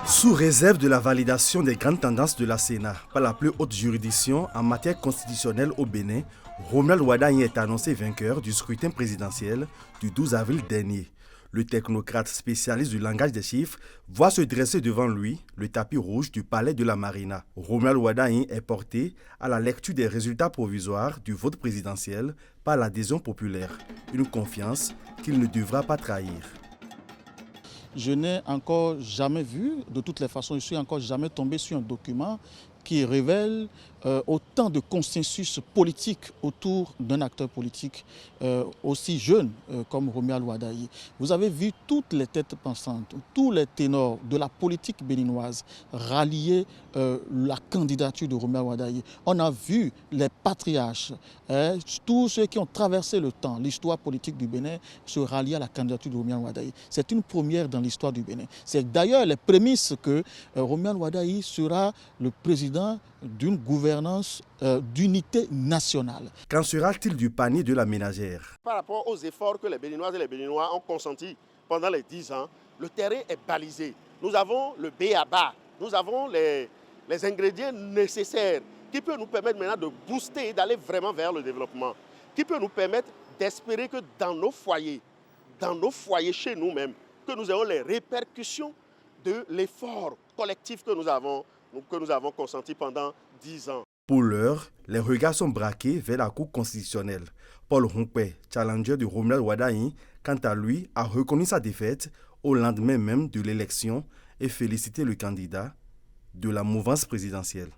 Sous réserve de la validation des grandes tendances de la Sénat par la plus haute juridiction en matière constitutionnelle au Bénin, Romuald Wardani est annoncé vainqueur du scrutin présidentiel du 12 avril dernier. Le technocrate spécialiste du langage des chiffres voit se dresser devant lui le tapis rouge du palais de la Marina. Romuald Wardani est porté à la lecture des résultats provisoires du vote présidentiel par l'adhésion populaire, une confiance qu'il ne devra pas trahir. Je n'ai encore jamais vu, de toutes les façons, je ne suis encore jamais tombé sur un document qui révèle autant de consensus politique autour d'un acteur politique aussi jeune comme Romuald Wardani. Vous avez vu toutes les têtes pensantes, tous les ténors de la politique béninoise rallier la candidature de Romuald Wardani. On a vu les patriarches, tous ceux qui ont traversé le temps, l'histoire politique du Bénin, se rallier à la candidature de Romuald Wardani. C'est une première dans l'histoire du Bénin. C'est d'ailleurs les prémices que Romuald Wardani sera le président d'une gouvernance d'unité nationale. Qu'en sera-t-il du panier de la ménagère? Par rapport aux efforts que les Béninoises et les Béninois ont consentis pendant les 10 ans, le terrain est balisé. Nous avons le b.a.-ba, nous avons les ingrédients nécessaires qui peuvent nous permettre maintenant de booster, d'aller vraiment vers le développement, qui peut nous permettre d'espérer que dans nos foyers chez nous-mêmes, que nous ayons les répercussions de l'effort collectif que nous avons consenti pendant 10 ans. Pour l'heure, les regards sont braqués vers la Cour constitutionnelle. Paul Humpé, challenger de Romuald Wardani, quant à lui, a reconnu sa défaite au lendemain même de l'élection et félicité le candidat de la mouvance présidentielle.